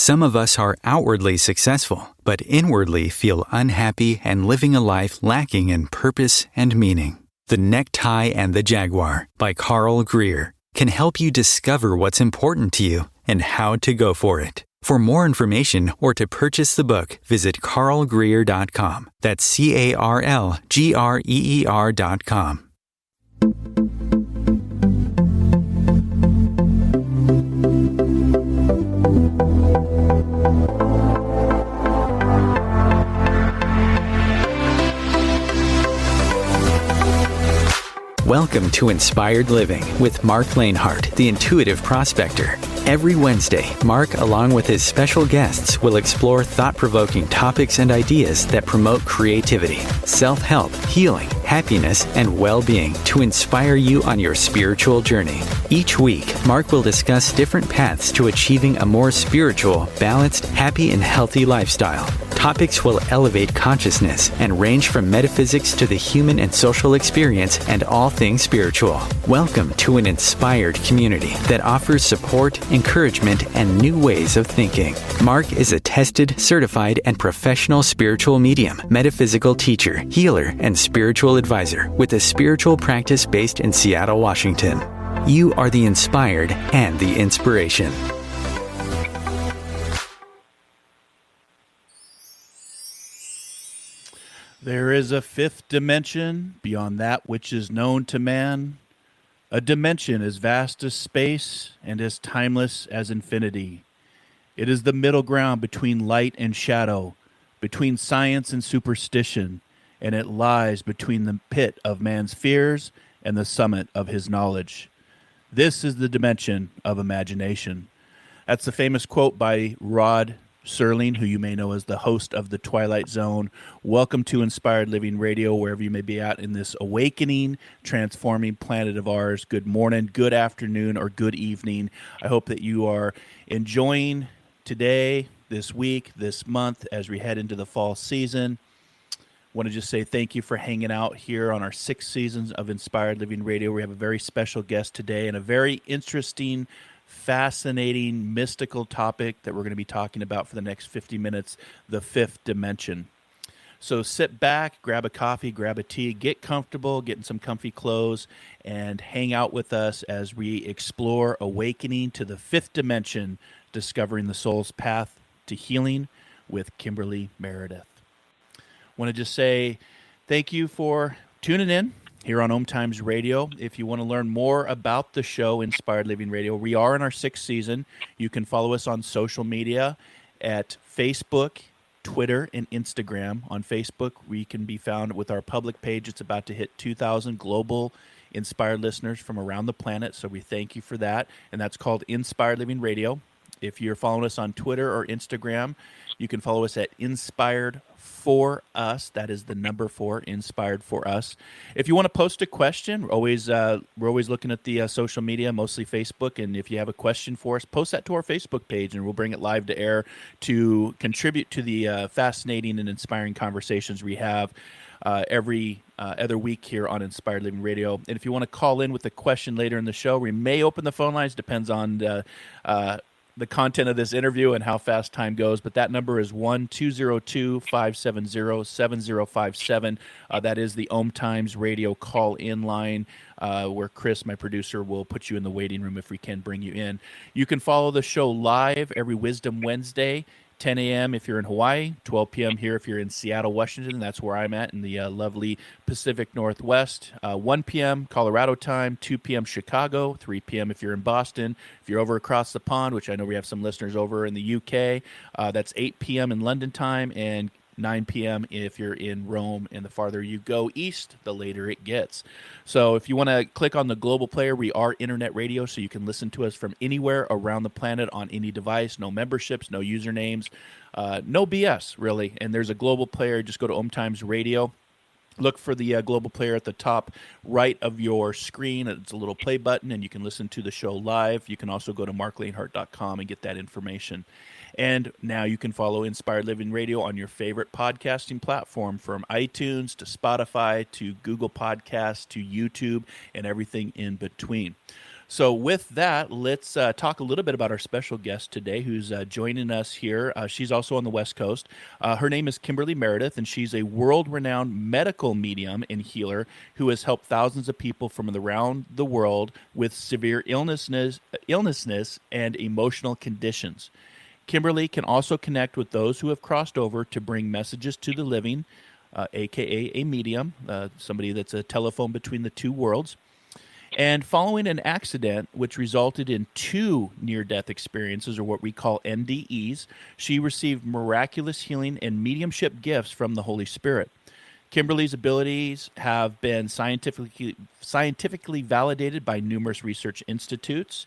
Some of us are outwardly successful, but inwardly feel unhappy and living a life lacking in purpose and meaning. The Necktie and the Jaguar by Carl Greer can help you discover what's important to you and how to go for it. For more information or to purchase the book, visit carlgreer.com. That's CarlGreer.com. Welcome to Inspired Living with Marc Lainhart, the Intuitive Prospector. Every Wednesday, Marc, along with his special guests, will explore thought-provoking topics and ideas that promote creativity, self-help, healing, happiness, and well-being to inspire you on your spiritual journey. Each week, Marc will discuss different paths to achieving a more spiritual, balanced, happy, and healthy lifestyle. Topics will elevate consciousness and range from metaphysics to the human and social experience and all things spiritual. Welcome to an inspired community that offers support, encouragement, and new ways of thinking. Marc is a tested, certified, and professional spiritual medium, metaphysical teacher, healer, and spiritual advisor with a spiritual practice based in Seattle, Washington. You are the inspired and the inspiration. There is a fifth dimension beyond that which is known to man, a dimension as vast as space and as timeless as infinity. It is the middle ground between light and shadow, between science and superstition, and it lies between the pit of man's fears and the summit of his knowledge. This is the dimension of imagination. That's the famous quote by Rod Serling, who you may know as the host of The Twilight Zone. Welcome to Inspired Living Radio, wherever you may be at in this awakening, transforming planet of ours. Good morning, good afternoon, or good evening. I hope that you are enjoying today, this week, this month, as we head into the fall season. I want to just say thank you for hanging out here on our 6th season of Inspired Living Radio. We have a very special guest today and a very interesting, fascinating, mystical topic that we're going to be talking about for the next 50 minutes, the fifth dimension. So sit back, grab a coffee, grab a tea, get comfortable, get in some comfy clothes, and hang out with us as we explore awakening to the fifth dimension, discovering the soul's path to healing with Kimberly Meredith. Want to just say thank you for tuning in here on OMTimes Radio. If you want to learn more about the show, Inspired Living Radio, we are in our 6th season. You can follow us on social media at Facebook, Twitter, and Instagram. On Facebook, we can be found with our public page. It's about to hit 2,000 global inspired listeners from around the planet, so we thank you for that, and that's called Inspired Living Radio. If you're following us on Twitter or Instagram, you can follow us at Inspired For Us. That is the number 4, Inspired For Us. If you want to post a question, we're always looking at the social media, mostly Facebook. And if you have a question for us, post that to our Facebook page, and we'll bring it live to air to contribute to the fascinating and inspiring conversations we have every other week here on Inspired Living Radio. And if you want to call in with a question later in the show, we may open the phone lines. Depends on the content of this interview and how fast time goes, but that number is 1-202-570-7057. That is the OMTimes Radio call-in line, where Chris, my producer, will put you in the waiting room if we can bring you in. You can follow the show live every Wisdom Wednesday, 10 a.m. if you're in Hawaii, 12 p.m. here if you're in Seattle, Washington. That's where I'm at in the lovely Pacific Northwest. 1 p.m. Colorado time, 2 p.m. Chicago, 3 p.m. if you're in Boston. If you're over across the pond, which I know we have some listeners over in the UK, that's 8 p.m. in London time, and 9 p.m. if you're in Rome, and the farther you go east, the later it gets. So if you want to click on the global player, we are internet radio, so you can listen to us from anywhere around the planet on any device. No memberships, no usernames, no BS, really. And there's a global player. Just go to OMTimes Radio. Look for the global player at the top right of your screen. It's a little play button, and you can listen to the show live. You can also go to marclainhart.com and get that information. And now you can follow Inspired Living Radio on your favorite podcasting platform, from iTunes to Spotify to Google Podcasts to YouTube and everything in between. So with that, let's talk a little bit about our special guest today who's joining us here. She's also on the West Coast. Her name is Kimberly Meredith, and she's a world-renowned medical medium and healer who has helped thousands of people from around the world with severe illnesses and emotional conditions. Kimberly can also connect with those who have crossed over to bring messages to the living, aka a medium, somebody that's a telephone between the two worlds. And following an accident which resulted in 2 near-death experiences, or what we call NDEs, she received miraculous healing and mediumship gifts from the Holy Spirit. Kimberly's abilities have been scientifically validated by numerous research institutes.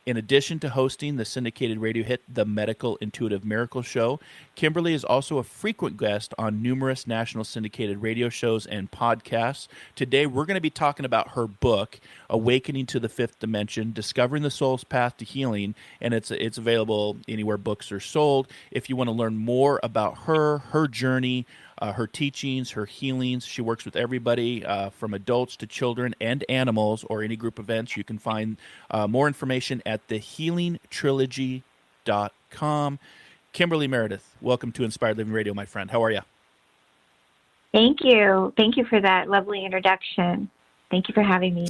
In addition to hosting the syndicated radio hit The Medical Intuitive Miracle Show, Kimberly is also a frequent guest on numerous national syndicated radio shows and podcasts. Today, we're going to be talking about her book, Awakening to the Fifth Dimension, Discovering the Soul's Path to Healing, and it's available anywhere books are sold. If you want to learn more about her journey, her teachings, her healings. She works with everybody from adults to children and animals, or any group events. You can find more information at thehealingtrilogy.com. Kimberly Meredith, welcome to Inspired Living Radio, my friend. How are you? Thank you. Thank you for that lovely introduction. Thank you for having me.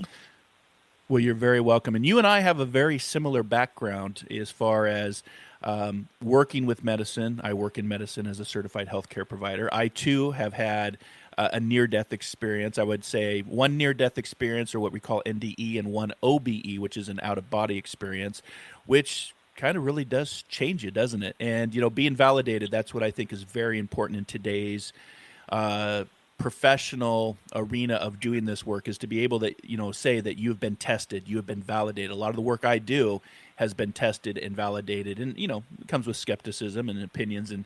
Well, you're very welcome. And you and I have a very similar background as far as working with medicine. I work in medicine as a certified healthcare provider. I, too, have had a near-death experience. I would say one near-death experience, or what we call NDE, and one OBE, which is an out-of-body experience, which kind of really does change you, doesn't it? And, being validated, that's what I think is very important in today's professional arena of doing this work, is to be able to, say that you've been tested, you have been validated. A lot of the work I do has been tested and validated, and it comes with skepticism and opinions and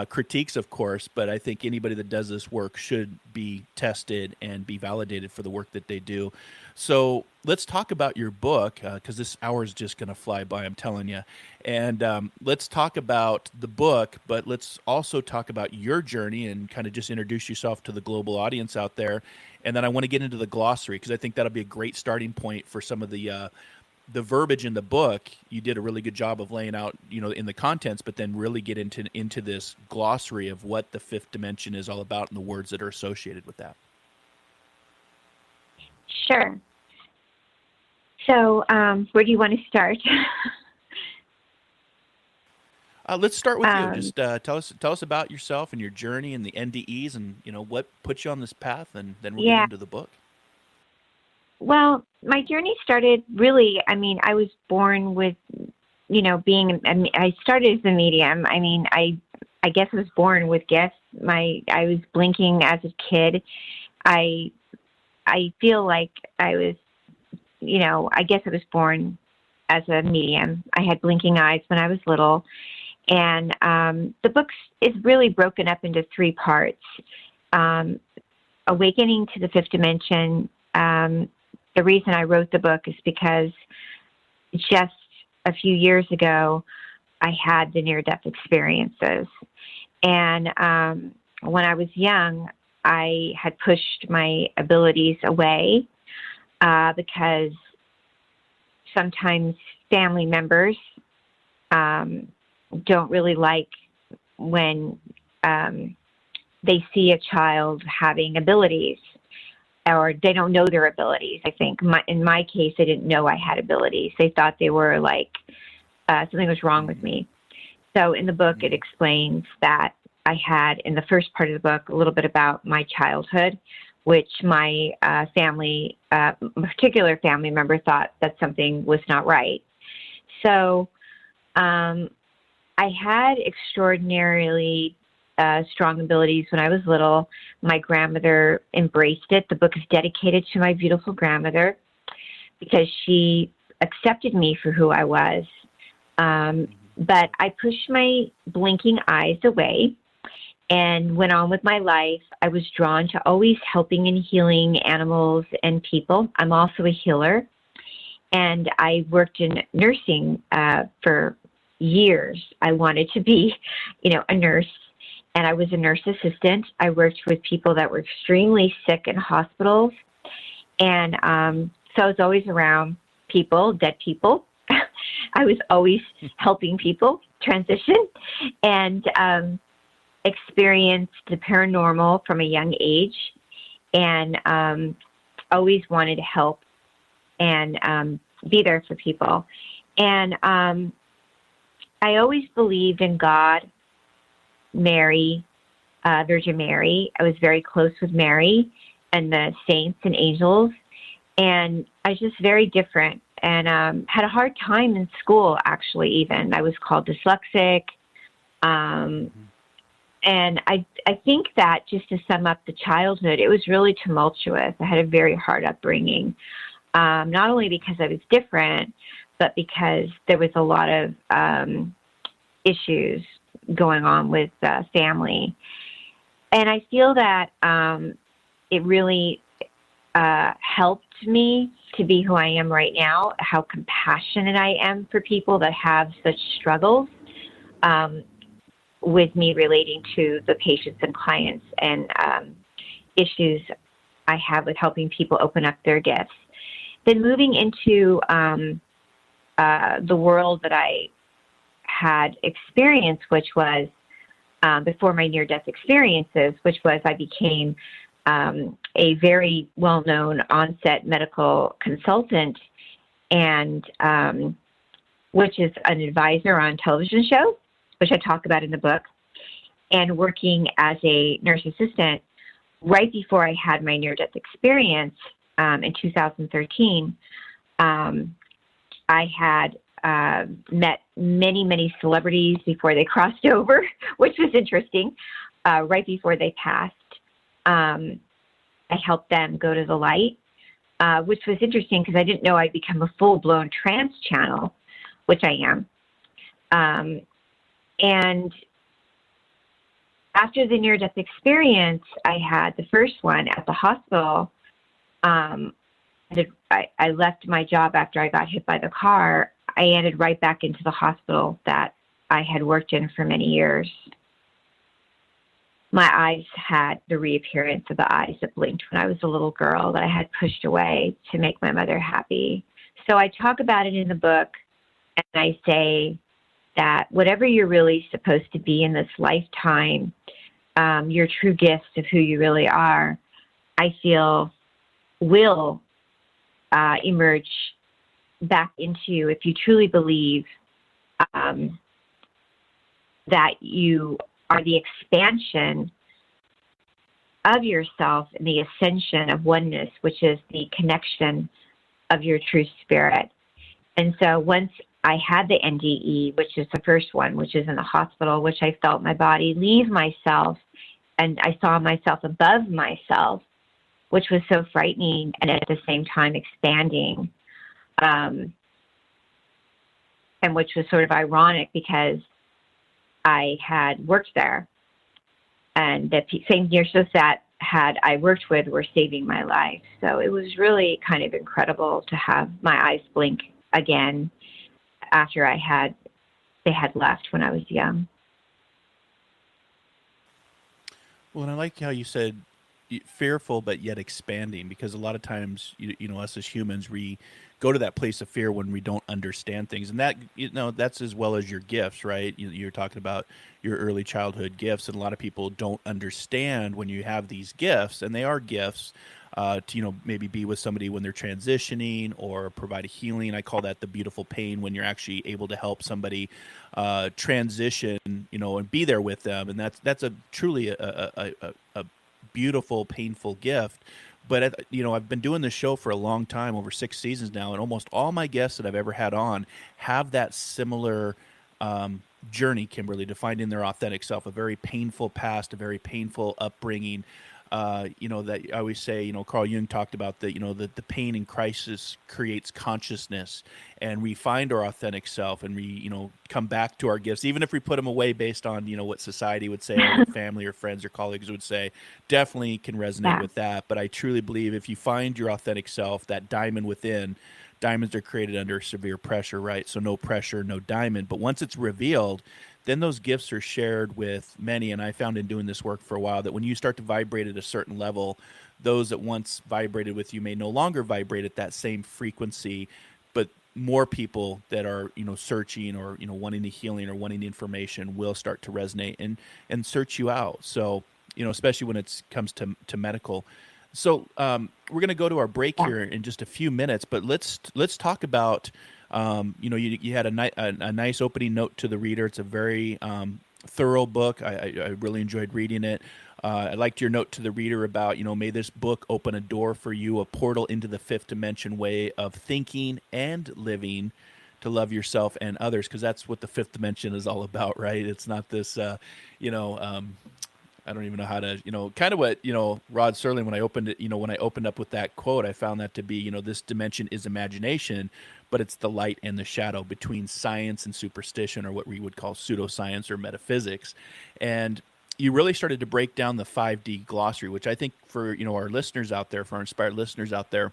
critiques, of course. But I think anybody that does this work should be tested and be validated for the work that they do. So let's talk about your book, because this hour is just going to fly by, I'm telling you. And let's talk about the book, but let's also talk about your journey and kind of just introduce yourself to the global audience out there. And then I want to get into the glossary, because I think that'll be a great starting point for some of the verbiage in the book. You did a really good job of laying out, in the contents, but then really get into this glossary of what the fifth dimension is all about and the words that are associated with that. Sure. So, where do you want to start? Let's start with you. Just tell us about yourself and your journey and the NDEs, and what put you on this path, and then we'll get into the book. Well, my journey started really, I was born with, I started as a medium. I guess I was born with gifts. I was blinking as a kid. I feel like I was, I guess I was born as a medium. I had blinking eyes when I was little. And the book is really broken up into 3 parts. Awakening to the Fifth Dimension. The reason I wrote the book is because just a few years ago, I had the near-death experiences. And when I was young, I had pushed my abilities away because sometimes family members don't really like when they see a child having abilities, or they don't know their abilities. I think in my case, they didn't know I had abilities. They thought they were like, something was wrong with me. So in the book, it explains that I had, in the first part of the book, a little bit about my childhood, which my particular family member thought that something was not right. So I had extraordinarily strong abilities when I was little. My grandmother embraced it. The book is dedicated to my beautiful grandmother because she accepted me for who I was. But I pushed my blinking eyes away and went on with my life. I was drawn to always helping and healing animals and people. I'm also a healer. And I worked in nursing for years. I wanted to be, a nurse. And I was a nurse assistant. I worked with people that were extremely sick in hospitals. And so I was always around. people, dead people. I was always helping people transition, and experienced the paranormal from a young age, and always wanted to help and be there for people. And I always believed in God, Mary, Virgin Mary. I was very close with Mary and the saints and angels. And I was just very different, and had a hard time in school, actually, even. I was called dyslexic. And I think that, just to sum up the childhood, it was really tumultuous. I had a very hard upbringing, not only because I was different, but because there was a lot of issues going on with family. And I feel that it really helped me to be who I am right now, how compassionate I am for people that have such struggles, with me relating to the patients and clients and issues I have with helping people open up their gifts. Then moving into the world that I had experienced, which was before my near-death experiences, which was I became a very well-known on-set medical consultant, and which is an advisor on television shows, which I talk about in the book, and working as a nurse assistant right before I had my near-death experience in 2013. I had met many, many celebrities before they crossed over, which was interesting, right before they passed. I helped them go to the light, which was interesting because I didn't know I'd become a full-blown trance channel, which I am. And after the near-death experience I had, the first one at the hospital, I left my job after I got hit by the car. I ended right back into the hospital that I had worked in for many years. My eyes had the reappearance of the eyes that blinked when I was a little girl that I had pushed away to make my mother happy. So I talk about it in the book, and I say that whatever you're really supposed to be in this lifetime, your true gifts of who you really are, I feel will emerge back into you if you truly believe that you are the expansion of yourself and the ascension of oneness, which is the connection of your true spirit. And so once I had the NDE, which is the first one, which is in the hospital, which I felt my body leave myself, and I saw myself above myself, which was so frightening and at the same time expanding, and which was sort of ironic because I had worked there, and the same nurses that I worked with were saving my life. So it was really kind of incredible to have my eyes blink again after they had left when I was young. Well, and I like how you said fearful but yet expanding, because a lot of times, you know, us as humans, we go to that place of fear when we don't understand things, and that, you know, that's as well as your gifts, right? You're talking about your early childhood gifts, and a lot of people don't understand when you have these gifts, and they are gifts, to, you know, maybe be with somebody when they're transitioning or provide a healing. I call that the beautiful pain, when you're actually able to help somebody transition, you know, and be there with them, and that's a truly a beautiful, painful gift. But, you know, I've been doing this show for a long time, over 6 seasons now, and almost all my guests that I've ever had on have that similar journey, Kimberly, to finding their authentic self, a very painful past, a very painful upbringing. You know, that I always say, you know, Carl Jung talked about that, you know, that the pain and crisis creates consciousness, and we find our authentic self, and we, you know, come back to our gifts, even if we put them away based on, you know, what society would say, or what family or friends or colleagues would say. Definitely can resonate with that. But I truly believe if you find your authentic self, that diamond within, diamonds are created under severe pressure, right? So no pressure, no diamond. But once it's revealed, then those gifts are shared with many. And I found in doing this work for a while that when you start to vibrate at a certain level, those that once vibrated with you may no longer vibrate at that same frequency, but more people that are, searching or, wanting the healing or wanting the information will start to resonate and search you out. So, especially when it comes to medical. So we're going to go to our break here in just a few minutes, but let's talk about, you had a nice opening note to the reader. It's a very thorough book. I really enjoyed reading it. I liked your note to the reader about, may this book open a door for you, a portal into the fifth dimension way of thinking and living to love yourself and others, because that's what the fifth dimension is all about, right? It's not this, I don't even know how to, kind of what, Rod Serling, when I opened up with that quote, I found that to be, this dimension is imagination, but it's the light and the shadow between science and superstition, or what we would call pseudoscience or metaphysics. And you really started to break down the 5D glossary, which I think for, our listeners out there, for our inspired listeners out there,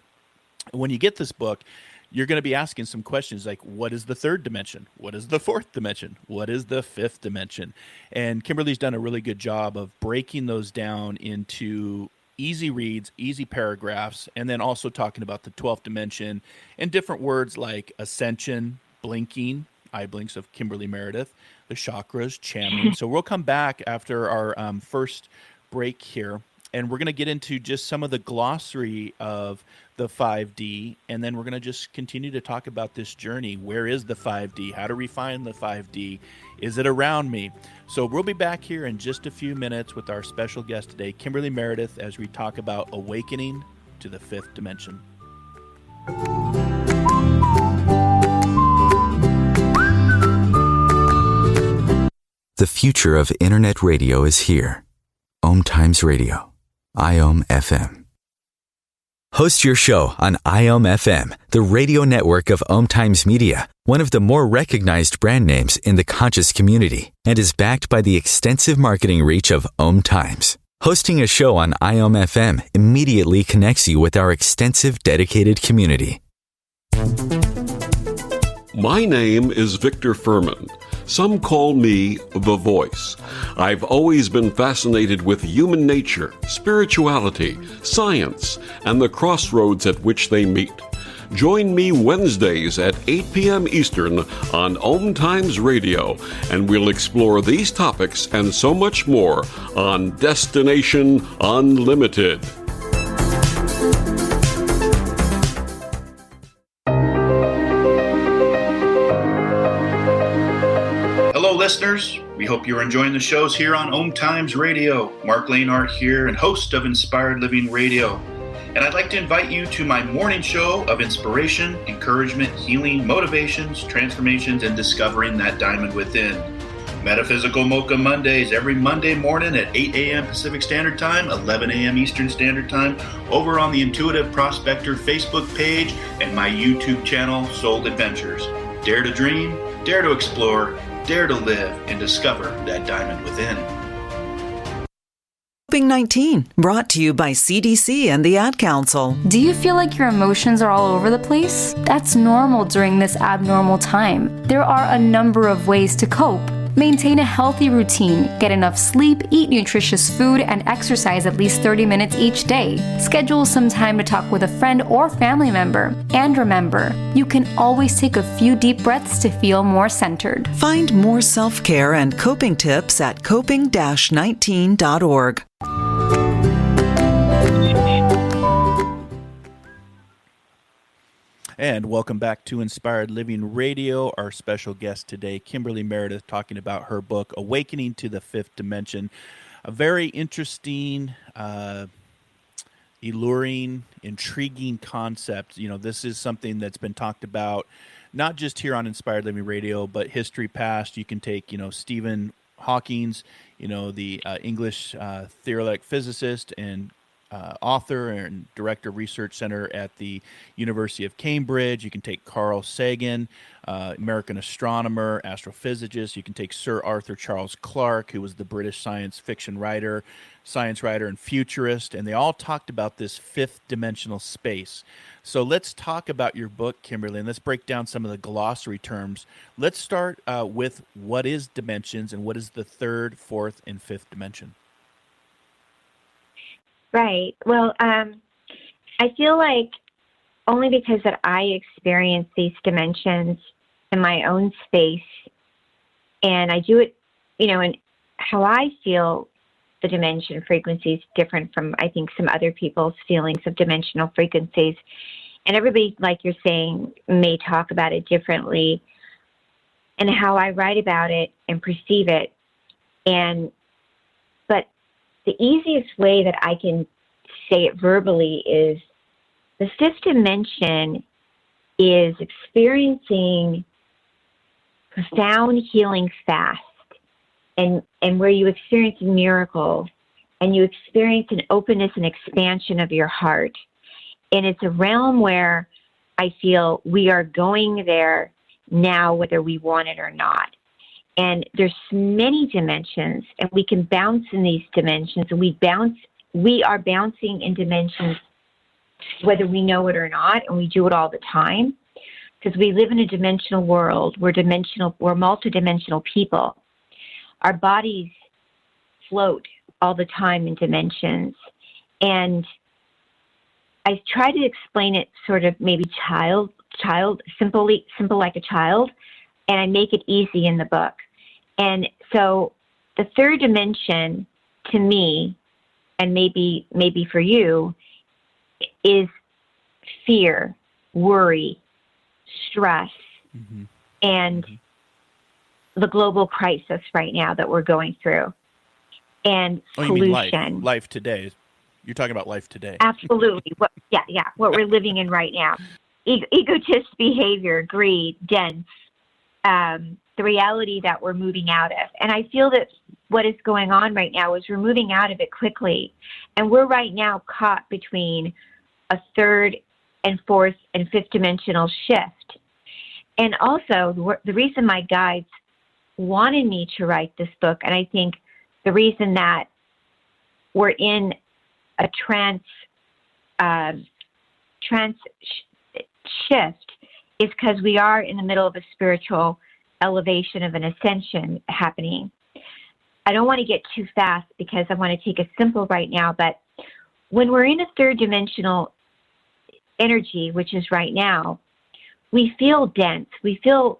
when you get this book, you're going to be asking some questions like, what is the third dimension? What is the fourth dimension? What is the fifth dimension? And Kimberly's done a really good job of breaking those down into easy reads, easy paragraphs, and then also talking about the 12th dimension and different words like ascension, blinking, eye blinks of Kimberly Meredith, the chakras, channeling. So we'll come back after our first break here, and we're going to get into just some of the glossary of the 5D, and then we're going to just continue to talk about this journey. Where is the 5D? How to refine the 5D? Is it around me? So we'll be back here in just a few minutes with our special guest today, Kimberly Meredith, as we talk about awakening to the fifth dimension. The future of Internet radio is here. OMTimes Radio, IOM FM. Host your show on IOM FM, the radio network of OMTimes Media, one of the more recognized brand names in the conscious community, and is backed by the extensive marketing reach of OMTimes. Hosting a show on IOM FM immediately connects you with our extensive dedicated community. My name is Victor Furman. Some call me The Voice. I've always been fascinated with human nature, spirituality, science, and the crossroads at which they meet. Join me Wednesdays at 8 p.m. Eastern on OMTimes Radio, and we'll explore these topics and so much more on Destination Unlimited. Listeners, we hope you're enjoying the shows here on OMTimes Radio. Marc Lainhart here, and host of Inspired Living Radio. And I'd like to invite you to my morning show of inspiration, encouragement, healing, motivations, transformations, and discovering that diamond within. Metaphysical Mocha Mondays, every Monday morning at 8 a.m. Pacific Standard Time, 11 a.m. Eastern Standard Time, over on the Intuitive Prospector Facebook page and my YouTube channel, Soul Adventures. Dare to dream, dare to explore, dare to live and discover that diamond within. COVID-19, brought to you by CDC and the Ad Council. Do you feel like your emotions are all over the place? That's normal during this abnormal time. There are a number of ways to cope. Maintain a healthy routine, get enough sleep, eat nutritious food, and exercise at least 30 minutes each day. Schedule some time to talk with a friend or family member. And remember, you can always take a few deep breaths to feel more centered. Find more self-care and coping tips at coping-19.org. And welcome back to Inspired Living Radio. Our special guest today, Kimberly Meredith, talking about her book, Awakening to the Fifth Dimension. A very interesting, alluring, intriguing concept. This is something that's been talked about, not just here on Inspired Living Radio, but history past. You can take, Stephen Hawking's, the English theoretic physicist and author and director of Research Center at the University of Cambridge. You can take Carl Sagan, American astronomer, astrophysicist. You can take Sir Arthur Charles Clarke, who was the British science writer, and futurist, and they all talked about this fifth dimensional space. So let's talk about your book, Kimberly, and let's break down some of the glossary terms. Let's start with what is dimensions and what is the third, fourth, and fifth dimension. Right. Well, I feel like only because that I experience these dimensions in my own space, and I do it, and how I feel the dimension frequency is different from, I think, some other people's feelings of dimensional frequencies. And everybody, like you're saying, may talk about it differently, and how I write about it and perceive it. But the easiest way that I can say it verbally is the fifth dimension is experiencing profound healing fast, and where you experience a miracle and you experience an openness and expansion of your heart. And it's a realm where I feel we are going there now, whether we want it or not. And there's many dimensions, and we can bounce in these dimensions, and we are bouncing in dimensions whether we know it or not, and we do it all the time because we live in a dimensional world. We're multidimensional people. Our bodies float all the time in dimensions. And I try to explain it sort of maybe simple like a child, and I make it easy in the book. And so the third dimension to me, and maybe for you, is fear, worry, stress, and the global crisis right now that we're going through, and pollution. You mean life today? You're talking about life today. Absolutely. What we're living in right now. Egotist behavior, greed, the reality that we're moving out of. And I feel that what is going on right now is we're moving out of it quickly. And we're right now caught between a third and fourth and fifth dimensional shift. And also, the reason my guides wanted me to write this book, and I think the reason that we're in a trance shift is because we are in the middle of a spiritual elevation of an ascension happening. I don't want to get too fast because I want to take it simple right now, but when we're in a third dimensional energy, which is right now, we feel dense. We feel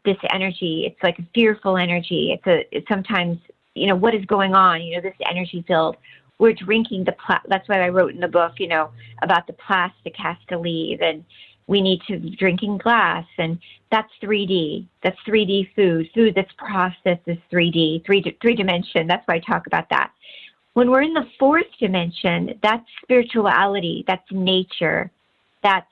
this energy. It's like a fearful energy. It's sometimes, what is going on? This energy field. We're drinking that's why I wrote in the book, about the plastic has to leave, and we need to drink in glass, and that's 3D. That's 3D food. Food that's processed is 3D, three dimension. That's why I talk about that. When we're in the fourth dimension, that's spirituality. That's nature. That's,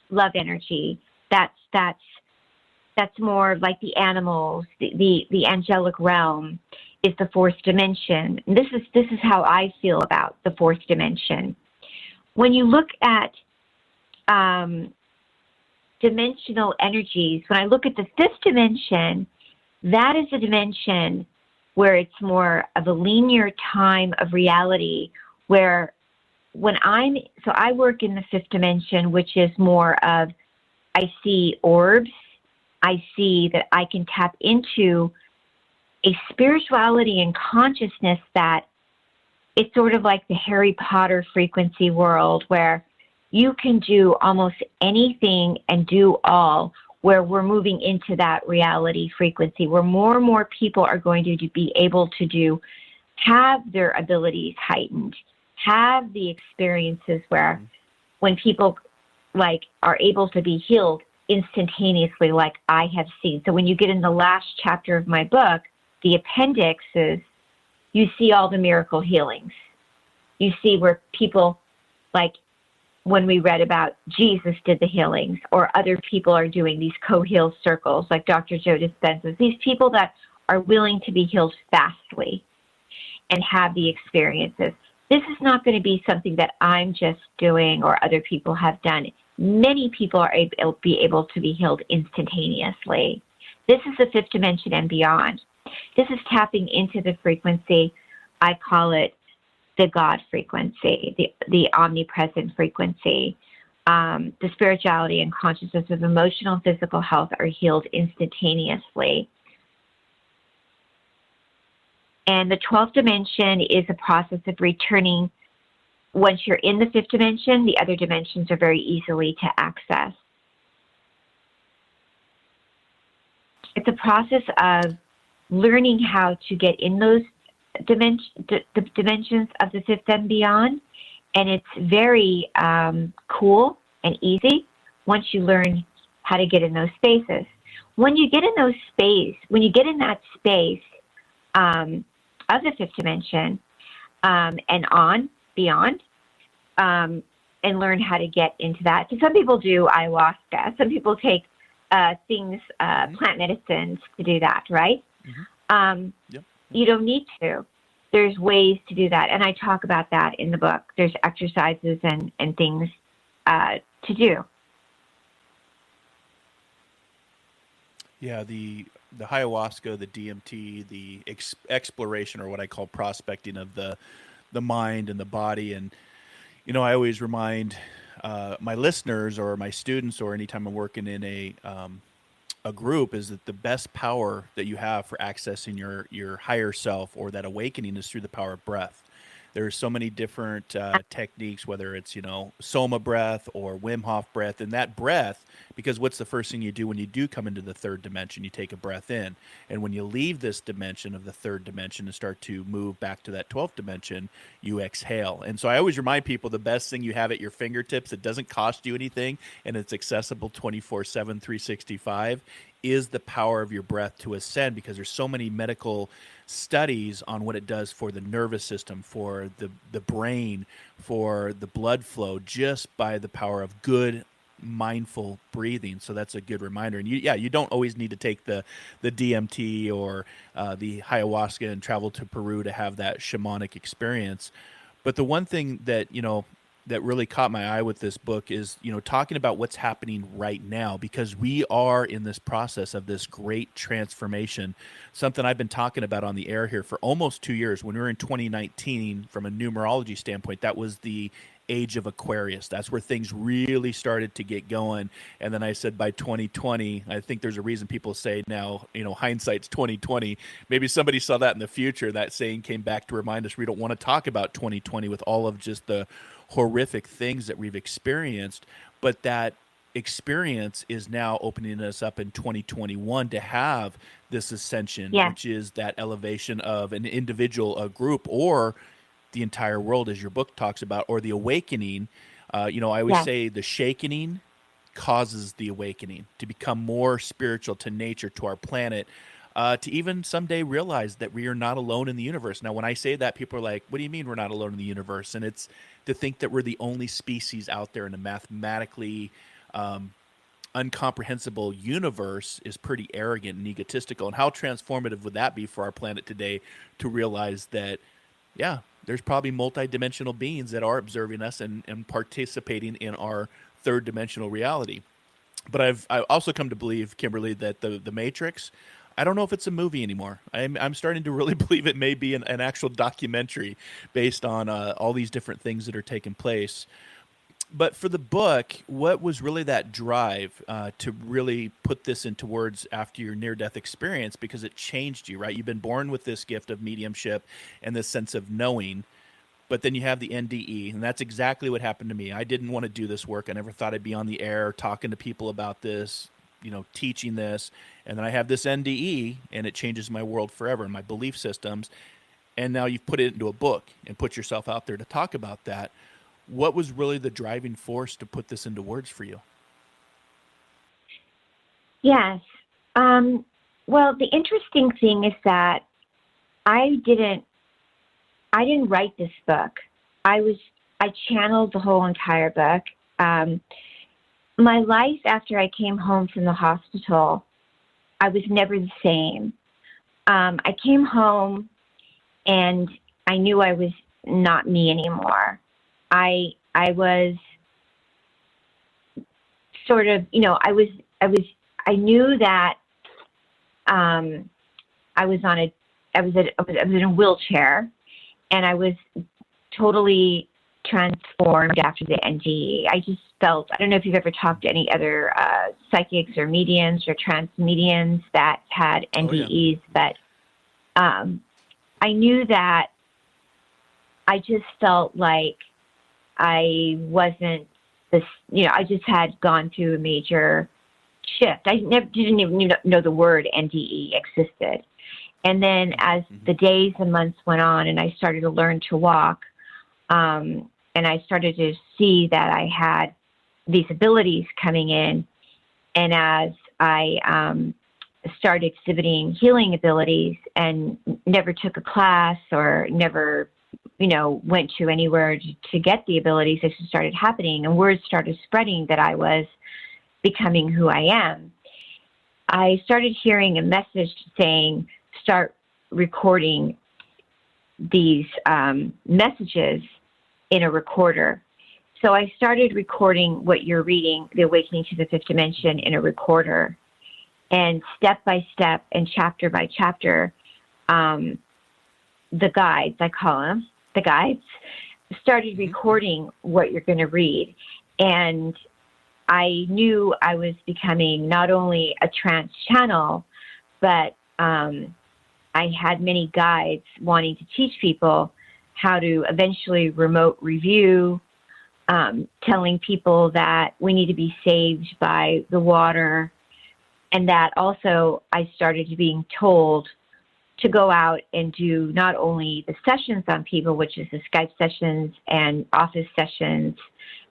love energy. That's more like the animals, the angelic realm is the fourth dimension. And this is how I feel about the fourth dimension. When you look at dimensional energies, when I look at the fifth dimension, that is a dimension where it's more of a linear time of reality, where I work in the fifth dimension, which is more of, I see orbs, I see that I can tap into a spirituality and consciousness that it's sort of like the Harry Potter frequency world, where you can do almost anything and do all, where we're moving into that reality frequency, where more and more people are going to be able to have their abilities heightened, have the experiences where when people are able to be healed instantaneously, like I have seen. So when you get in the last chapter of my book, the appendixes, you see all the miracle healings. You see where people, like when we read about Jesus did the healings, or other people are doing these co-heal circles, like Dr. Joe Dispenza's, these people that are willing to be healed fastly and have the experiences. This is not going to be something that I'm just doing or other people have done. Many people are able to be healed instantaneously. This is the fifth dimension and beyond. This is tapping into the frequency. I call it the God frequency, the omnipresent frequency. The spirituality and consciousness of emotional and physical health are healed instantaneously. And the 12th dimension is a process of returning. Once you're in the 5th dimension, the other dimensions are very easily to access. It's a process of learning how to get in those the dimensions of the 5th and beyond. And it's very cool and easy once you learn how to get in those spaces. When you get in that space of the 5th dimension and beyond, and learn how to get into that. So some people do ayahuasca. Some people take plant medicines to do that, right? Mm-hmm. Yep. You don't need to. There's ways to do that, and I talk about that in the book. There's exercises and things to do. Yeah, the ayahuasca, the DMT, the exploration, or what I call prospecting of the mind and the body. And, I always remind my listeners or my students, or anytime I'm working in a group, is that the best power that you have for accessing your higher self or that awakening is through the power of breath. There's so many different techniques, whether it's, Soma breath or Wim Hof breath. And that breath, because what's the first thing you do when you do come into the 3rd dimension? You take a breath in. And when you leave this dimension of the 3rd dimension and start to move back to that 12th dimension, you exhale. And so I always remind people the best thing you have at your fingertips, it doesn't cost you anything, and it's accessible 24/7, 365, is the power of your breath to ascend, because there's so many medical studies on what it does for the nervous system, for the brain, for the blood flow, just by the power of good mindful breathing. So that's a good reminder. And you don't always need to take the DMT or the ayahuasca and travel to Peru to have that shamanic experience. But the one thing that that really caught my eye with this book is, talking about what's happening right now, because we are in this process of this great transformation, something I've been talking about on the air here for almost 2 years. When we were in 2019, from a numerology standpoint, that was the age of Aquarius. That's where things really started to get going. And then I said by 2020, I think there's a reason people say now, hindsight's 2020. Maybe somebody saw that in the future. That saying came back to remind us we don't want to talk about 2020 with all of just the horrific things that we've experienced, but that experience is now opening us up in 2021 to have this ascension, which is that elevation of an individual, a group, or the entire world, as your book talks about, or the awakening. I always say the shakening causes the awakening to become more spiritual to nature, to our planet, to even someday realize that we are not alone in the universe. Now, when I say that, people are like, what do you mean we're not alone in the universe? And it's to think that we're the only species out there in a mathematically uncomprehensible universe is pretty arrogant and egotistical. And how transformative would that be for our planet today to realize that, there's probably multidimensional beings that are observing us and participating in our 3rd dimensional reality. But I've also come to believe, Kimberly, that the Matrix, I don't know if it's a movie anymore. I'm starting to really believe it may be an actual documentary based on all these different things that are taking place. But for the book, what was really that drive to really put this into words after your near-death experience? Because it changed you, right? You've been born with this gift of mediumship and this sense of knowing, but then you have the NDE, and that's exactly what happened to me. I didn't want to do this work. I never thought I'd be on the air talking to people about this, teaching this. And then I have this NDE, and it changes my world forever and my belief systems. And now you've put it into a book and put yourself out there to talk about that. What was really the driving force to put this into words for you? Yes. Well, the interesting thing is that I didn't write this book. I channeled the whole entire book. My life after I came home from the hospital, I was never the same. I came home and I knew I was not me anymore. I was sort of, I knew that I was in a wheelchair, and I was totally transformed after the NDE. I just felt, I don't know if you've ever talked to any other psychics or mediums or trance mediums that had NDEs, but I knew that I just felt like I wasn't this, I just had gone through a major shift. I didn't even know the word NDE existed. And then as the days and months went on and I started to learn to walk, and I started to see that I had these abilities coming in, and as I started exhibiting healing abilities and never took a class or never, went to anywhere to get the abilities, it just started happening and word started spreading that I was becoming who I am. I started hearing a message saying, start recording these messages in a recorder. So I started recording what you're reading, The Awakening to the Fifth Dimension, in a recorder. And step by step and chapter by chapter, the guides, I call them, the guides, started recording what you're going to read. And I knew I was becoming not only a trance channel, but I had many guides wanting to teach people how to eventually remote review, telling people that we need to be saved by the water. And that also I started being told to go out and do not only the sessions on people, which is the Skype sessions and office sessions,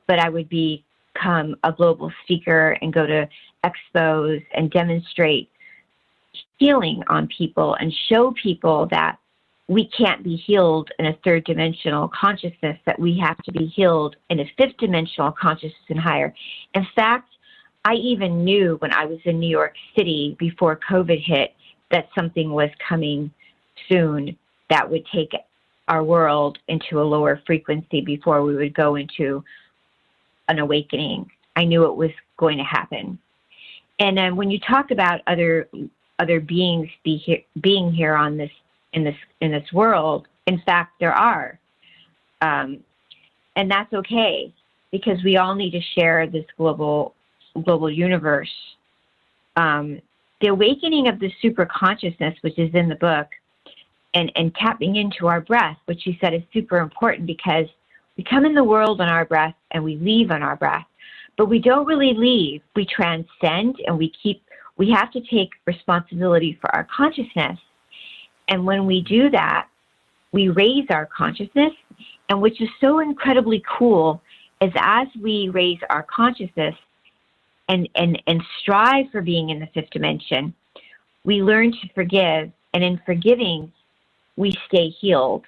but I would become a global speaker and go to expos and demonstrate healing on people and show people that we can't be healed in a third dimensional consciousness, that we have to be healed in a fifth dimensional consciousness and higher. In fact, I even knew when I was in New York City before COVID hit that something was coming soon that would take our world into a lower frequency before we would go into an awakening. I knew it was going to happen. And then when you talk about other beings being here on this in this world, in fact there are, and that's okay, because we all need to share this global universe. The awakening of the super consciousness, which is in the book, and tapping into our breath, which you said is super important, because we come in the world on our breath and we leave on our breath, but we don't really leave. We transcend, and we have to take responsibility for our consciousness. And when we do that, we raise our consciousness, and which is so incredibly cool is as we raise our consciousness and strive for being in the fifth dimension, we learn to forgive, and in forgiving, we stay healed.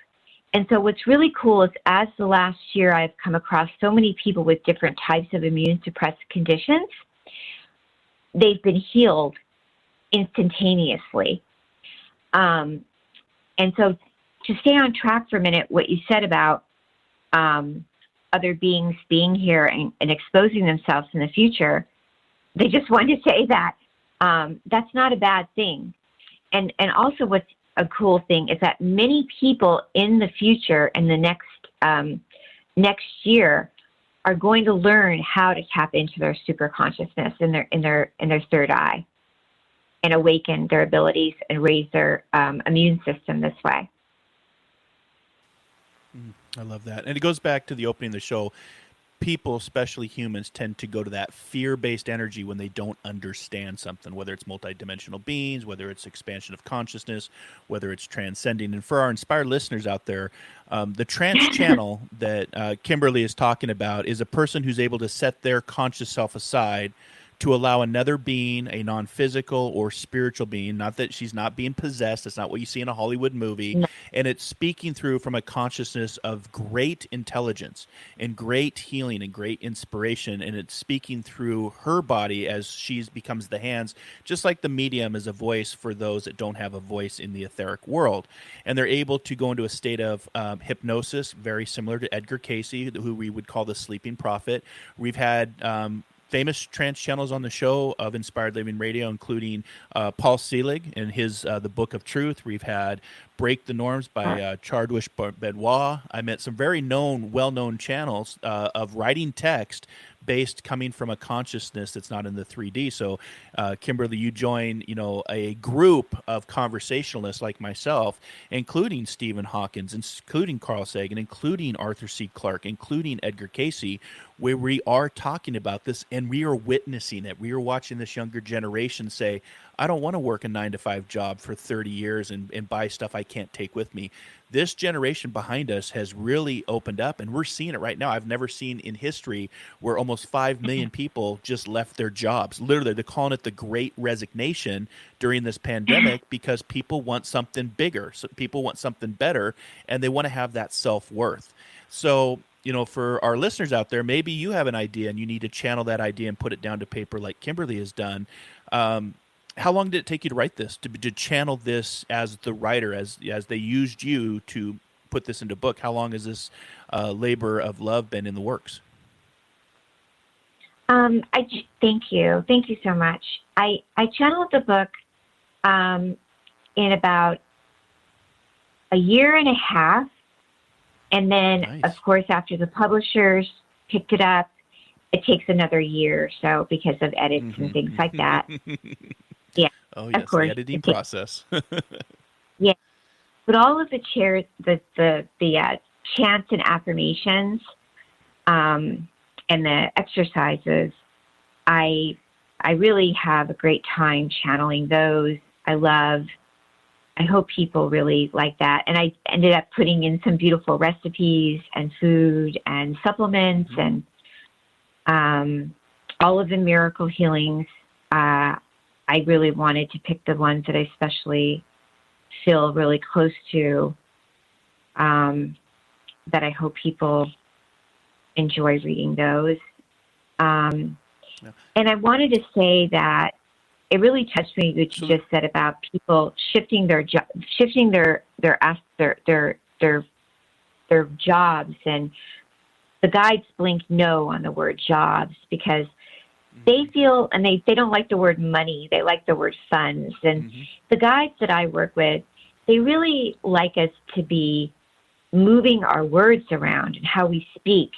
And so what's really cool is, as the last year I've come across so many people with different types of immune suppressed conditions, they've been healed instantaneously. And so to stay on track for a minute, what you said about other beings being here and exposing themselves in the future, they just wanted to say that that's not a bad thing. And also what's a cool thing is that many people in the future, in the next year, are going to learn how to tap into their super consciousness in their third eye, and awaken their abilities and raise their immune system this way. I love that. And it goes back to the opening of the show. People, especially humans, tend to go to that fear-based energy when they don't understand something, whether it's multidimensional beings, whether it's expansion of consciousness, whether it's transcending. And for our inspired listeners out there, the trance channel that Kimberly is talking about is a person who's able to set their conscious self aside to allow another being, a non-physical or spiritual being, not that she's not being possessed, that's not what you see in a Hollywood movie, no. And it's speaking through from a consciousness of great intelligence and great healing and great inspiration, and it's speaking through her body as she becomes the hands, just like the medium is a voice for those that don't have a voice in the etheric world. And they're able to go into a state of hypnosis, very similar to Edgar Cayce, who we would call the sleeping prophet. We've had famous trance channels on the show of Inspired Living Radio, including Paul Selig and his The Book of Truth. We've had Break the Norms by Chardwish Benoit. I met some very well-known channels of writing text based coming from a consciousness that's not in the 3D. So, Kimberly, you join, a group of conversationalists like myself, including Stephen Hawkins, including Carl Sagan, including Arthur C. Clarke, including Edgar Cayce, where we are talking about this and we are witnessing it. We are watching this younger generation say, I don't want to work a 9-to-5 job for 30 years and buy stuff I can't take with me. This generation behind us has really opened up, and we're seeing it right now. I've never seen in history where almost 5 million people just left their jobs. Literally, they're calling it the Great Resignation during this pandemic because people want something bigger. So people want something better, and they want to have that self-worth. So, for our listeners out there, maybe you have an idea and you need to channel that idea and put it down to paper like Kimberly has done. How long did it take you to write this, to channel this as the writer, as they used you to put this into book? How long has this labor of love been in the works? Thank you. Thank you so much. I channeled the book in about a year and a half. And then, Nice. Of course, after the publishers picked it up, it takes another year or so because of edits and things like that. Yeah. Oh, yes, of course. the editing process. Yeah. But all of the chants and affirmations and the exercises, I really have a great time channeling those. I hope people really like that. And I ended up putting in some beautiful recipes and food and supplements and all of the miracle healings. I really wanted to pick the ones that I especially feel really close to, that I hope people enjoy reading those. And I wanted to say that it really touched me what you just said about people shifting their jobs, and the guides blink no on the word jobs because they feel, and they don't like the word money, they like the word funds. And the guides that I work with, they really like us to be moving our words around and how we speak.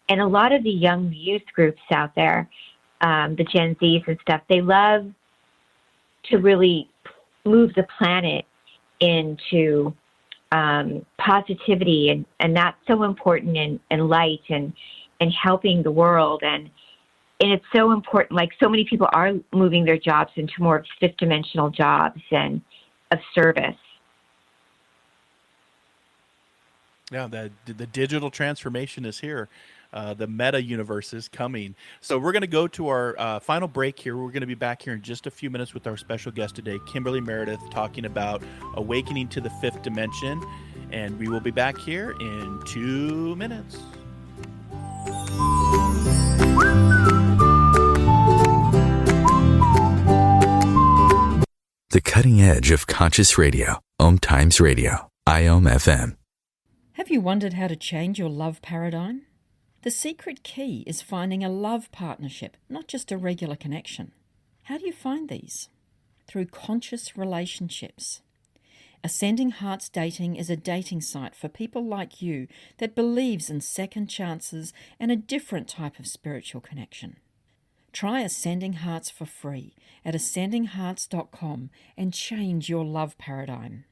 And a lot of the young youth groups out there, the Gen Zs and stuff, they love to really move the planet into positivity, and that's so important in light and helping the world. And it's so important, like so many people are moving their jobs into more fifth dimensional jobs and of service. Yeah, the digital transformation is here. The meta universe is coming. So we're going to go to our final break here. We're going to be back here in just a few minutes with our special guest today, Kimberly Meredith, talking about awakening to the fifth dimension. And we will be back here in 2 minutes. The cutting edge of conscious radio. OMTimes Radio. IOM FM. Have you wondered how to change your love paradigm? The secret key is finding a love partnership, not just a regular connection. How do you find these? Through conscious relationships. Ascending Hearts Dating is a dating site for people like you that believes in second chances and a different type of spiritual connection. Try Ascending Hearts for free at ascendinghearts.com and change your love paradigm.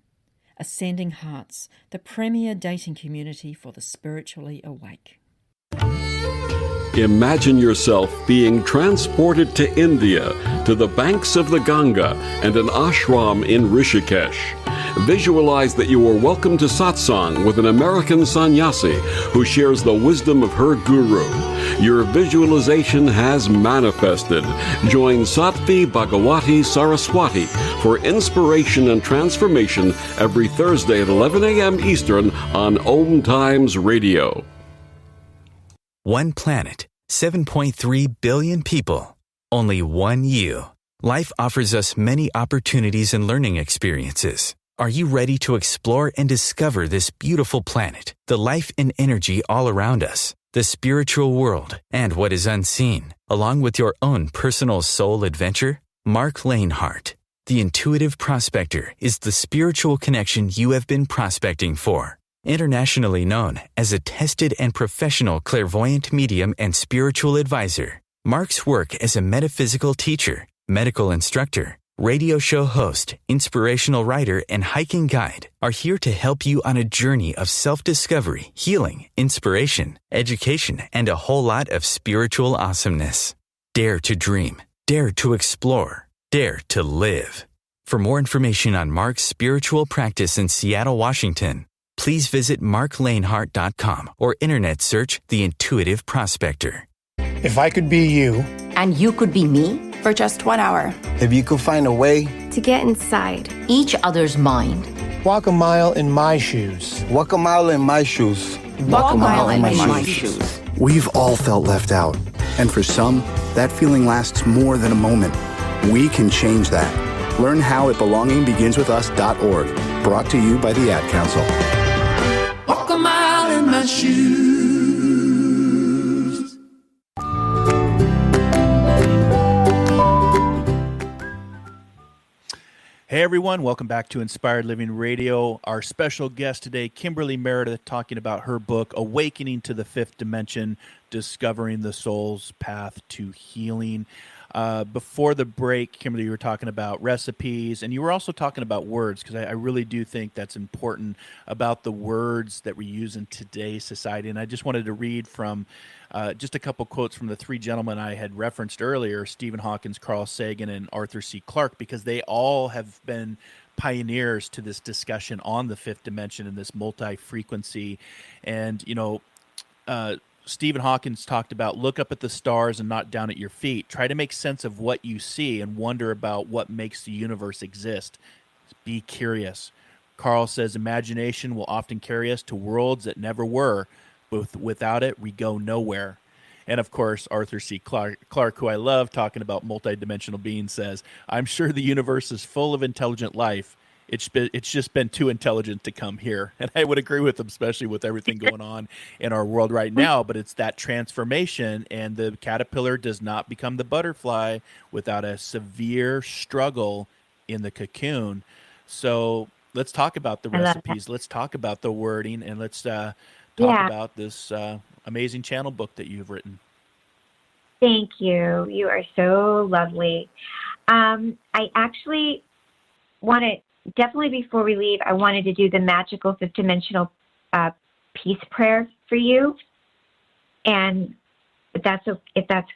Ascending Hearts, the premier dating community for the spiritually awake. Imagine yourself being transported to India, to the banks of the Ganga and an ashram in Rishikesh. Visualize that you are welcome to satsang with an American sannyasi who shares the wisdom of her guru. Your visualization has manifested. Join Sattvi Bhagawati Saraswati for inspiration and transformation every Thursday at 11 a.m. Eastern on OMTimes Radio. One planet, 7.3 billion people, only one you. Life offers us many opportunities and learning experiences. Are you ready to explore and discover this beautiful planet, the life and energy all around us, the spiritual world, and what is unseen, along with your own personal soul adventure? Marc Lainhart. The Intuitive Prospector is the spiritual connection you have been prospecting for. Internationally known as a tested and professional clairvoyant medium and spiritual advisor, Marc's work as a metaphysical teacher, medical instructor, radio show host, inspirational writer, and hiking guide are here to help you on a journey of self-discovery, healing, inspiration, education, and a whole lot of spiritual awesomeness. Dare to dream. Dare to explore. Dare to live. For more information on Marc's spiritual practice in Seattle, Washington, please visit marclainhart.com or internet search The Intuitive Prospector. If I could be you, and you could be me, for just 1 hour. if you could find a way, To get inside. each other's mind. walk a mile in my shoes. Walk a mile in my shoes. Walk a mile in my shoes. We've all felt left out, and for some, that feeling lasts more than a moment. We can change that. Learn how at belongingbeginswithus.org, brought to you by the Ad Council. Walk a mile in my shoes. Hey everyone, welcome back to Inspired Living Radio. Our special guest today, Kimberly Meredith, talking about her book, Awakening to the Fifth Dimension, Discovering the Soul's Path to Healing. Before the break, Kimberly, you were talking about recipes, and you were also talking about words, because I really do think that's important about the words that we use in today's society. And I just wanted to read from just a couple quotes from the three gentlemen I had referenced earlier, Stephen Hawkins, Carl Sagan, and Arthur C. Clarke, because they all have been pioneers to this discussion on the fifth dimension and this multi-frequency. And, Stephen Hawkins talked about look up at the stars and not down at your feet. Try to make sense of what you see and wonder about what makes the universe exist. Be curious. Carl says imagination will often carry us to worlds that never were, but without it, we go nowhere. And of course, Arthur C. Clarke, who I love talking about multidimensional beings, says, I'm sure the universe is full of intelligent life. It's just been too intelligent to come here. And I would agree with him, especially with everything going on in our world right now. But it's that transformation, and the caterpillar does not become the butterfly without a severe struggle in the cocoon. So let's talk about the recipes. Let's talk about the wording, and let's talk about this amazing channel book that you've written. Thank you. You are so lovely. I actually want to, definitely before we leave, I wanted to do the magical fifth dimensional peace prayer for you. And if that's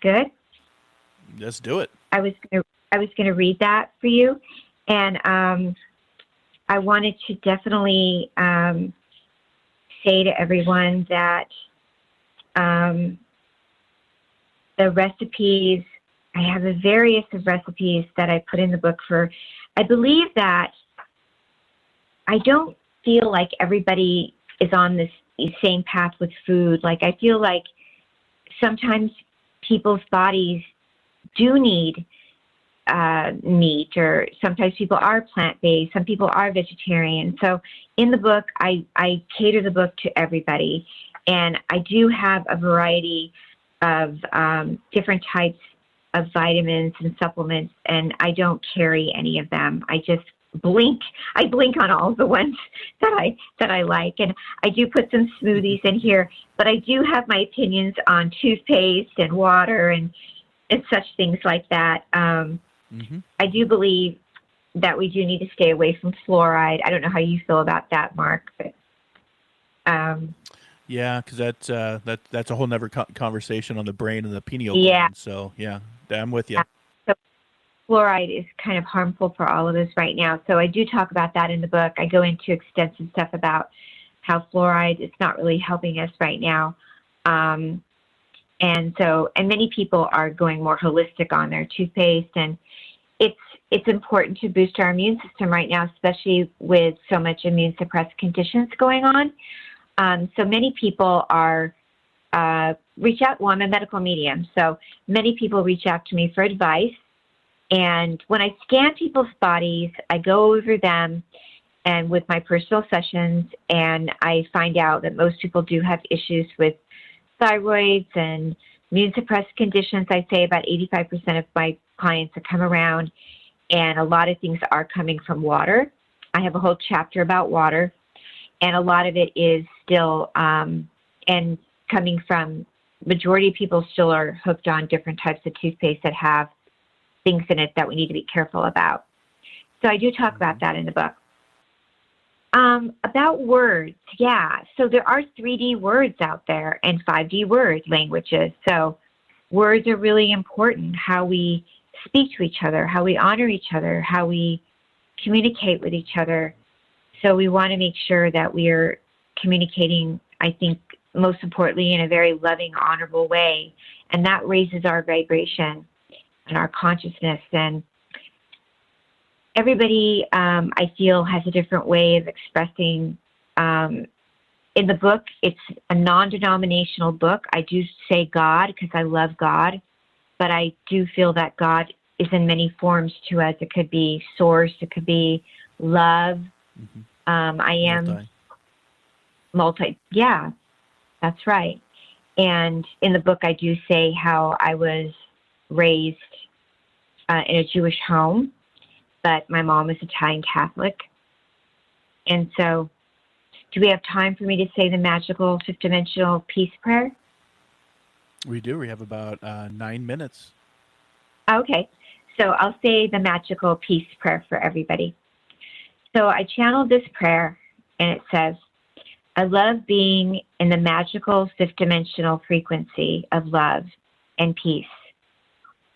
good, let's do it. I was gonna read that for you, and I wanted to definitely say to everyone that the recipes, I have a various of recipes that I put in the book for. I believe that I don't feel like everybody is on this same path with food. Like, I feel like sometimes people's bodies do need meat, or sometimes people are plant-based, some people are vegetarian. So in the book, I cater the book to everybody. And I do have a variety of different types of vitamins and supplements, and I don't carry any of them. I just blink on all the ones that I like. And I do put some smoothies in here, but I do have my opinions on toothpaste and water and such things like that. I do believe that we do need to stay away from fluoride. I don't know how you feel about that, Mark, but yeah, because that's a whole nother conversation on the brain and the pineal gland. So yeah, I'm with you. So fluoride is kind of harmful for all of us right now. So I do talk about that in the book. I go into extensive stuff about how fluoride is not really helping us right now. And many people are going more holistic on their toothpaste, and it's important to boost our immune system right now, especially with so much immune suppressed conditions going on. So many people are reach out. Well, I'm a medical medium, so many people reach out to me for advice. And when I scan people's bodies, I go over them and with my personal sessions, and I find out that most people do have issues with thyroids and immune suppressed conditions. I say about 85% of my clients that come around. and a lot of things are coming from water. I have a whole chapter about water, and a lot of it is still and coming from, majority of people still are hooked on different types of toothpaste that have things in it that we need to be careful about. So I do talk about that in the book. About words, yeah. So there are 3D words out there and 5D word languages. So words are really important, how we speak to each other, how we honor each other, how we communicate with each other. So we want to make sure that we are communicating, I think, most importantly, in a very loving, honorable way. And that raises our vibration and our consciousness. And everybody, I feel, has a different way of expressing. In the book, it's a non-denominational book. I do say God because I love God, but I do feel that God is in many forms too, as it could be source, it could be love. I am multi. Yeah, that's right. And in the book, I do say how I was raised in a Jewish home, but my mom is Italian Catholic. And so, do we have time for me to say the magical fifth dimensional peace prayer? We do. We have about 9 minutes. Okay. So I'll say the magical peace prayer for everybody. So I channeled this prayer, and it says, I love being in the magical fifth dimensional frequency of love and peace,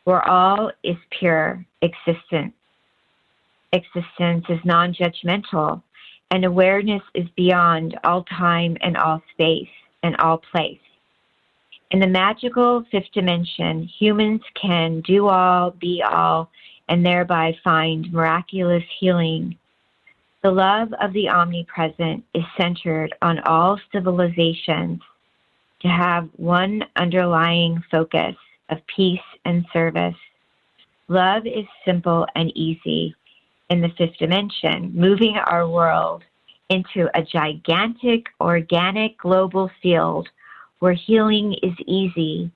where all is pure existence. Existence is non-judgmental, and awareness is beyond all time and all space and all place. In the magical fifth dimension, humans can do all, be all, and thereby find miraculous healing. The love of the omnipresent is centered on all civilizations to have one underlying focus of peace and service. Love is simple and easy in the fifth dimension, moving our world into a gigantic, organic, global field where healing is easy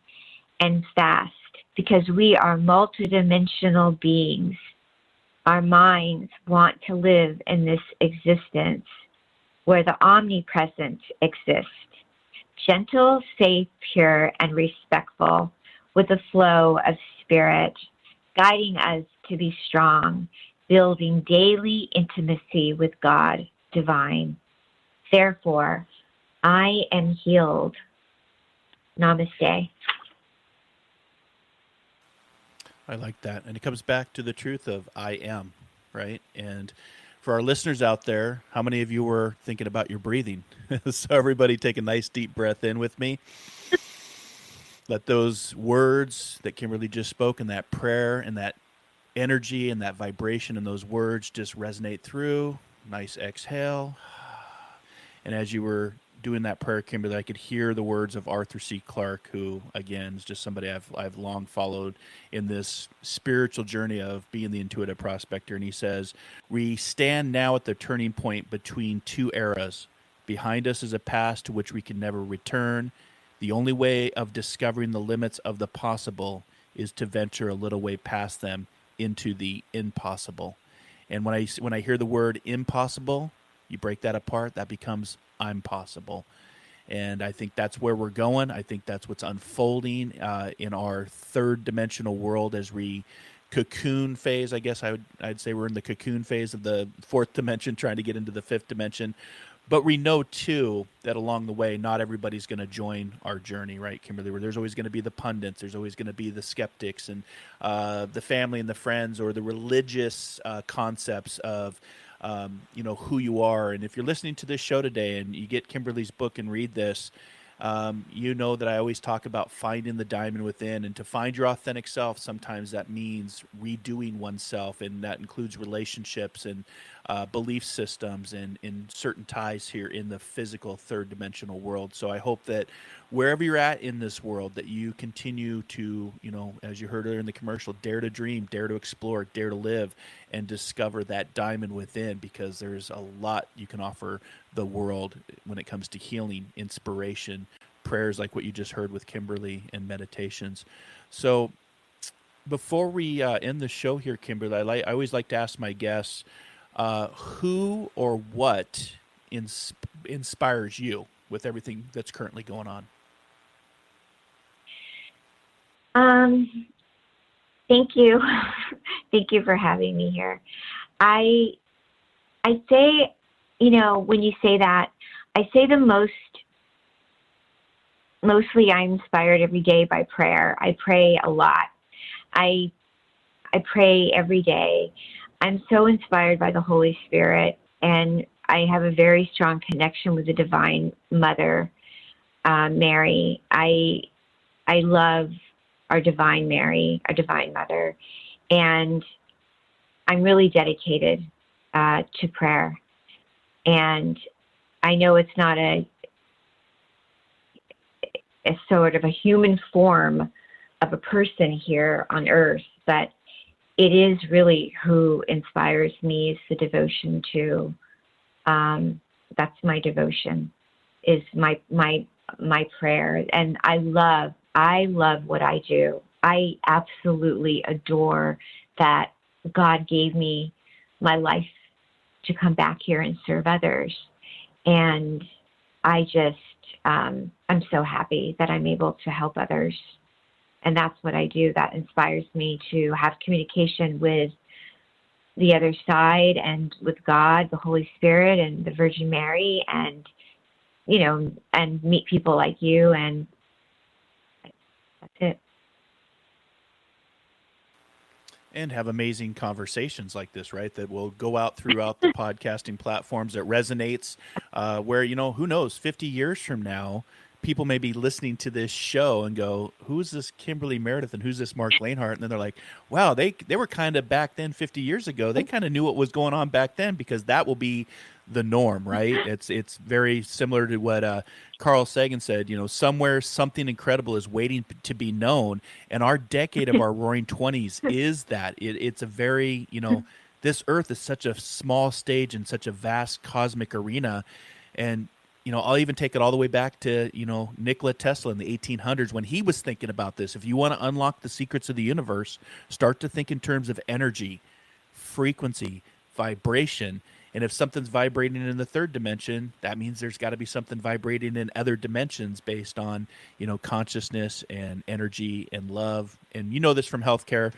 and fast because we are multidimensional beings. Our minds want to live in this existence where the omnipresent exists, gentle, safe, pure, and respectful, with a flow of spirit, guiding us to be strong, building daily intimacy with God divine. Therefore, I am healed. Namaste. I like that. And it comes back to the truth of I am, right? And for our listeners out there, how many of you were thinking about your breathing? So everybody take a nice deep breath in with me. Let those words that Kimberly just spoke and that prayer and that energy and that vibration and those words just resonate through. Nice exhale. And as you were doing that prayer, Kimberly, I could hear the words of Arthur C. Clarke, who, again, is just somebody I've long followed in this spiritual journey of being the intuitive prospector. And he says, we stand now at the turning point between two eras. Behind us is a past to which we can never return. The only way of discovering the limits of the possible is to venture a little way past them into the impossible. And when I hear the word impossible, you break that apart, that becomes I'm possible. And I think that's where we're going. I think that's what's unfolding in our third dimensional world as we cocoon phase. I guess I'd say we're in the cocoon phase of the fourth dimension, trying to get into the fifth dimension. But we know, too, that along the way, not everybody's going to join our journey, right, Kimberly? Where there's always going to be the pundits, there's always going to be the skeptics and the family and the friends or the religious concepts of who you are. And if you're listening to this show today and you get Kimberly's book and read this, you know that I always talk about finding the diamond within. And to find your authentic self, sometimes that means redoing oneself, and that includes relationships and belief systems and in certain ties here in the physical third dimensional world. So I hope that wherever you're at in this world, that you continue to, as you heard earlier in the commercial, dare to dream, dare to explore, dare to live, and discover that diamond within, because there's a lot you can offer the world when it comes to healing, inspiration, prayers like what you just heard with Kimberly, and meditations. So Before we end the show here, Kimberly, I always like to ask my guests who or what inspires you with everything that's currently going on. Thank you. Thank you for having me here. I say, when you say that, I say mostly I'm inspired every day by prayer. I pray a lot. I pray every day. I'm so inspired by the Holy Spirit, and I have a very strong connection with the Divine Mother, Mary. I love our Divine Mary, our Divine Mother, and I'm really dedicated to prayer. And I know it's not a sort of a human form of a person here on earth, but it is really who inspires me is the devotion to, that's my devotion, is my prayer. And I love what I do. I absolutely adore that God gave me my life to come back here and serve others. And I just, I'm so happy that I'm able to help others. And that's what I do. That inspires me to have communication with the other side and with God, the Holy Spirit, and the Virgin Mary, and, and meet people like you. And that's it. And have amazing conversations like this, right? That will go out throughout the podcasting platforms, that resonates, where, who knows, 50 years from now, people may be listening to this show and go, who's this Kimberly Meredith and who's this Marc Lainhart? And then they're like, wow, they were kind of back then 50 years ago. They kind of knew what was going on back then, because that will be the norm, right? It's very similar to what Carl Sagan said, somewhere something incredible is waiting to be known. And our decade of our roaring 20s is that. It's a very, this earth is such a small stage in such a vast cosmic arena. And I'll even take it all the way back to, Nikola Tesla in the 1800s when he was thinking about this. If you want to unlock the secrets of the universe, start to think in terms of energy, frequency, vibration. And if something's vibrating in the third dimension, that means there's got to be something vibrating in other dimensions based on, consciousness and energy and love. And this from healthcare,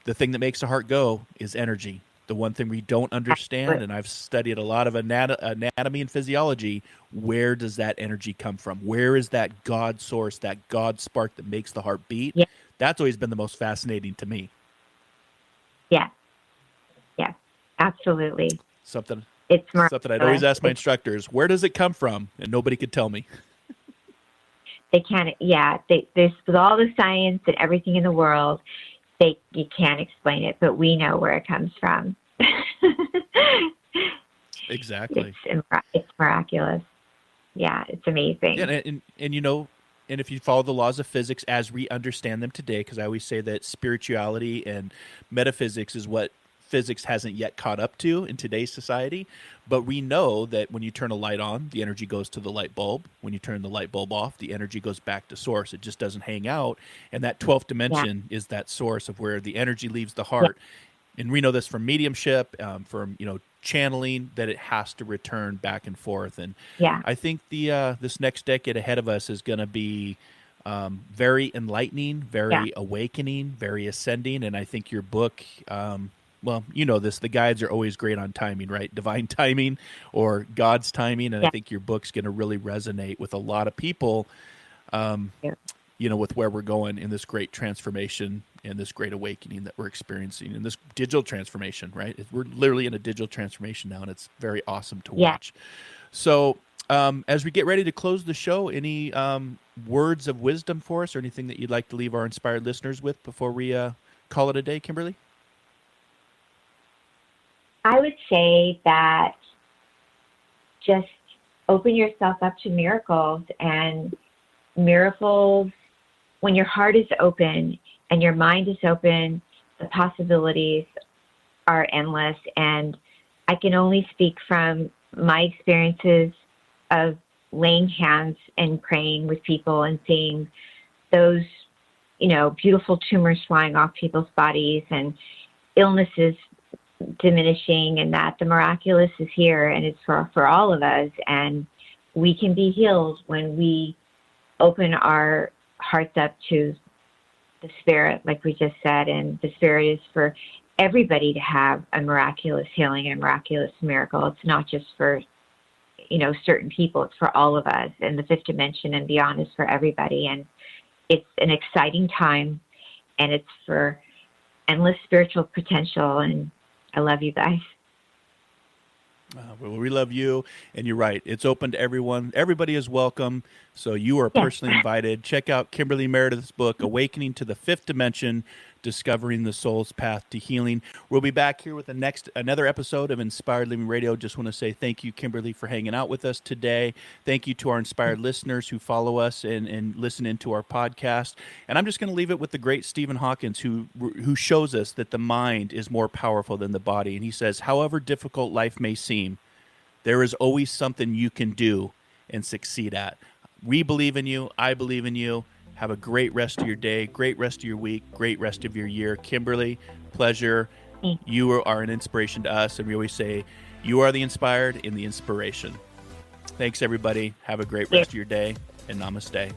the thing that makes the heart go is energy. The one thing we don't understand, and I've studied a lot of anatomy and physiology, where does that energy come from? Where is that God source, that God spark that makes the heart beat? Yeah. That's always been the most fascinating to me. Yeah. Yeah, absolutely. Something I'd always ask my instructors, where does it come from? And nobody could tell me. They can't, there's with all the science and everything in the world, you can't explain it, but we know where it comes from. Exactly. It's miraculous. Yeah, it's amazing. Yeah, and if you follow the laws of physics as we understand them today, because I always say that spirituality and metaphysics is what physics hasn't yet caught up to in today's society. But we know that when you turn a light on, the energy goes to the light bulb. When you turn the light bulb off, the energy goes back to source. It just doesn't hang out. And that 12th dimension is that source of where the energy leaves the heart. Yeah. And we know this from mediumship, from channeling, that it has to return back and forth. And I think this next decade ahead of us is going to be very enlightening, very awakening, very ascending. And I think your book, well, the guides are always great on timing, right? Divine timing or God's timing. And I think your book's going to really resonate with a lot of people, with where we're going in this great transformation and this great awakening that we're experiencing in this digital transformation, right? We're literally in a digital transformation now, and it's very awesome to watch. So as we get ready to close the show, any words of wisdom for us or anything that you'd like to leave our inspired listeners with before we call it a day, Kimberly? I would say that just open yourself up to miracles, and miracles, when your heart is open and your mind is open, the possibilities are endless. And I can only speak from my experiences of laying hands and praying with people and seeing those, beautiful tumors flying off people's bodies and illnesses diminishing, and that the miraculous is here and it's for all of us. And we can be healed when we open our hearts up to the Spirit, like we just said. And the Spirit is for everybody to have a miraculous healing and a miraculous miracle. It's not just for, certain people. It's for all of us. And the fifth dimension and beyond is for everybody. And it's an exciting time, and it's for endless spiritual potential. And I love you guys. Well, we love you, and you're right. It's open to everyone. Everybody is welcome, so you are personally invited. Check out Kimberly Meredith's book, Awakening to the Fifth Dimension, Discovering the Soul's Path to Healing. We'll be back here with another episode of Inspired Living Radio. Just want to say thank you, Kimberly, for hanging out with us today. Thank you to our inspired listeners who follow us and listen into our podcast. And I'm just going to leave it with the great Stephen Hawkins, who shows us that the mind is more powerful than the body. And he says, however difficult life may seem, there is always something you can do and succeed at. We believe in you. I believe in you. Have a great rest of your day, great rest of your week, great rest of your year. Kimberly, pleasure. You are an inspiration to us, and we always say you are the inspired in the inspiration. Thanks, everybody. Have a great rest of your day, and namaste.